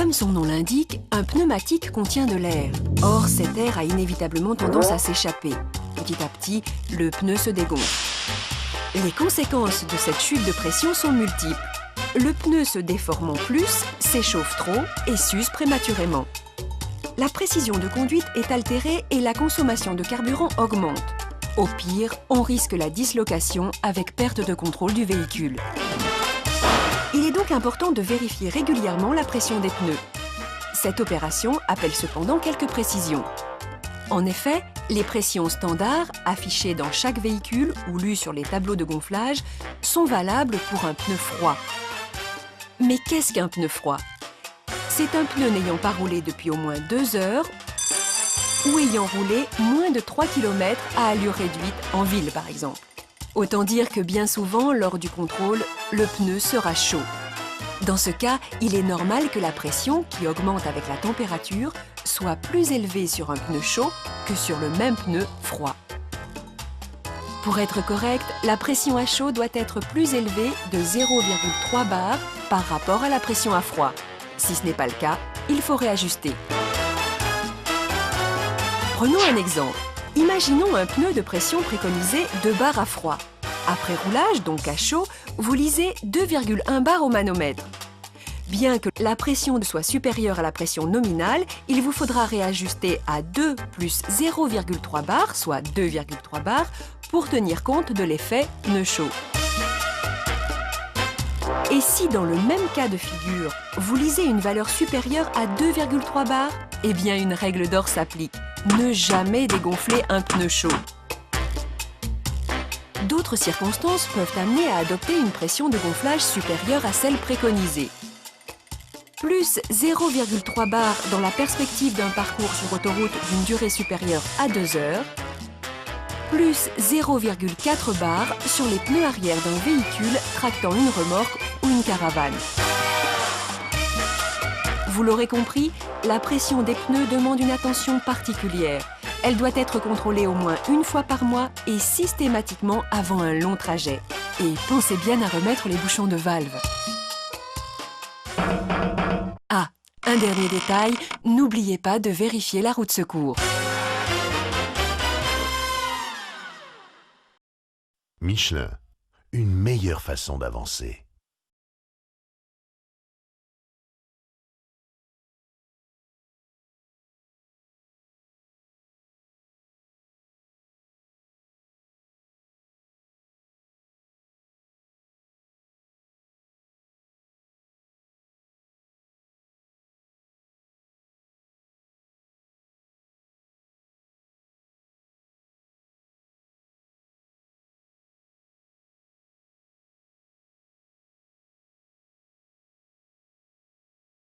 Comme son nom l'indique, un pneumatique contient de l'air. Or, cet air a inévitablement tendance à s'échapper. Petit à petit, le pneu se dégonfle. Les conséquences de cette chute de pression sont multiples. Le pneu se déformant plus, s'échauffe trop et s'use prématurément. La précision de conduite est altérée et la consommation de carburant augmente. Au pire, on risque la dislocation avec perte de contrôle du véhicule. Il est donc important de vérifier régulièrement la pression des pneus. Cette opération appelle cependant quelques précisions. En effet, les pressions standards, affichées dans chaque véhicule ou lues sur les tableaux de gonflage, sont valables pour un pneu froid. Mais qu'est-ce qu'un pneu froid? C'est un pneu n'ayant pas roulé depuis au moins 2 heures ou ayant roulé moins de 3 km à allure réduite en ville, par exemple. Autant dire que bien souvent, lors du contrôle, le pneu sera chaud. Dans ce cas, il est normal que la pression, qui augmente avec la température, soit plus élevée sur un pneu chaud que sur le même pneu froid. Pour être correct, la pression à chaud doit être plus élevée de 0,3 bar par rapport à la pression à froid. Si ce n'est pas le cas, il faut réajuster. Prenons un exemple. Imaginons un pneu de pression préconisé 2 bars à froid. Après roulage, donc à chaud, vous lisez 2,1 bar au manomètre. Bien que la pression soit supérieure à la pression nominale, il vous faudra réajuster à 2 plus 0,3 bar, soit 2,3 bar, pour tenir compte de l'effet pneu chaud. Et si dans le même cas de figure, vous lisez une valeur supérieure à 2,3 bar, eh bien une règle d'or s'applique. Ne jamais dégonfler un pneu chaud. D'autres circonstances peuvent amener à adopter une pression de gonflage supérieure à celle préconisée. Plus 0,3 bar dans la perspective d'un parcours sur autoroute d'une durée supérieure à 2 heures, plus 0,4 bar sur les pneus arrière d'un véhicule tractant une remorque ou une caravane. Vous l'aurez compris, la pression des pneus demande une attention particulière. Elle doit être contrôlée au moins une fois par mois et systématiquement avant un long trajet. Et pensez bien à remettre les bouchons de valve. Ah, un dernier détail, n'oubliez pas de vérifier la roue de secours. Michelin, une meilleure façon d'avancer.